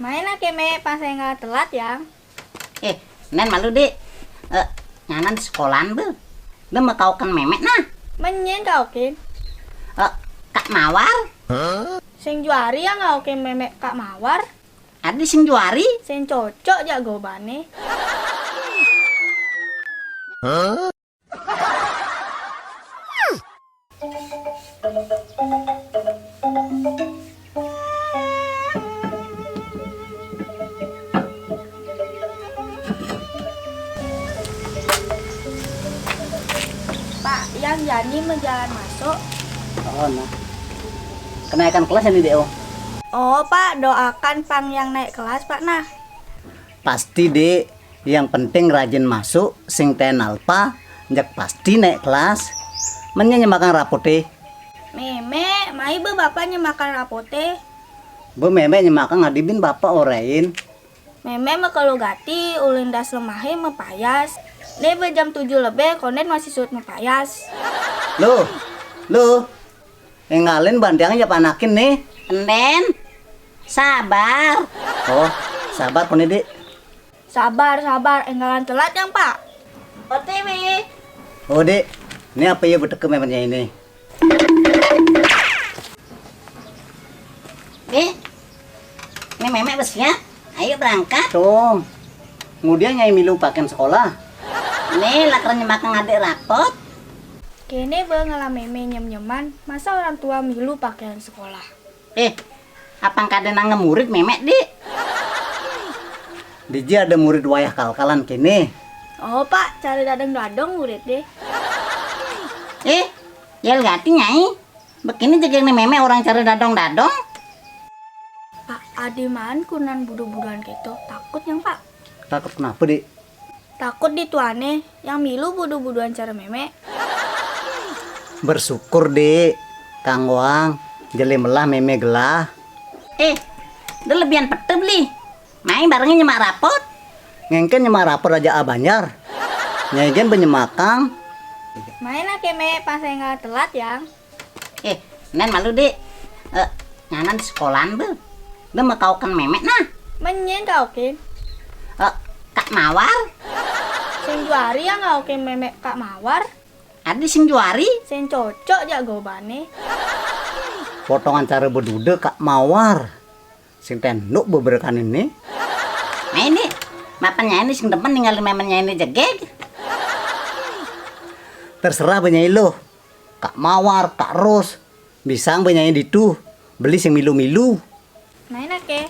Main keme pas nggak telat ya. Nen malu dek. Nganan sekolahan be. Lu mau kau kan memek nah. Menyen kau kin. Kak Mawar. Sing juari ya nggak oke memek Kak Mawar. Adi sing juari. Sing cocok jago bane. Pak, yang jadi menjalan masuk. Oh nah. Kenaikan kelas ini dek. Oh Pak, doakan Pang yang naik kelas Pak nah. Pasti dek. Yang penting rajin masuk. Sing tenalpa. Jak pasti naik kelas. Menyanyi makan rapote. Meme, mai be bapaknya makan rapote. Bu memek nyemakan ngadibin bapak orain. Meme mah kalau gati ulin das lemahe mepayas. Dia jam 7 lebih konen masih suut mepayas. Loh. Ngalin bandiang aja panakin nih. Enden, sabar. Oh, sabar poni dek. Sabar, enggalan telat yang Pak. OTW. Oh dek, ini apa ya betul memangnya ini? Ini memek bes ya. Ayo berangkat. Tuh, kemudian nyai milu pakaian sekolah. Nih lakarnya makan adik rapot. Kene be ngalame nyem-nyeman, masa orang tua milu pakaian sekolah. Apang kaden ngemurid memek dek. Diji ada murid wayah kalkalan kini. Oh Pak, cari dadang-dadang murid deh. Ya gati nyai. Begini juga nih memek orang cari dadong-dadong. Pak, adiman kunan budu-buduan gitu. Takut yang Pak. Takut kenapa dek? Takut dituane yang milu budu-buduan cara memek. Bersyukur dek, Kang Wang. Jeli melah meme gelah. Udah lebihan pete beli. Main barengnya nyemak rapot. Ngengken nyemak rapor aja abanjar. Nyai gen benyemakang. Main keme pas nggak telat yang. Nen malu dek. Nganan sekolahan be. Lu mau kau kan memek nah. Menyen kau kin. Kak Mawar. Sing juari ya nggak oke memek Kak Mawar. Adi sing juari. Sing cocok jago bane. Potongan cara berdude Kak Mawar. Sing tenduk beberkan ini. Nah ini, mapannya ini sing demen ninggalin memenya ini jegeg. Terserah benyai lo. Kak Mawar, Kak Ros. Bisa benyai ditu. Beli sing milu-milu. Main ke.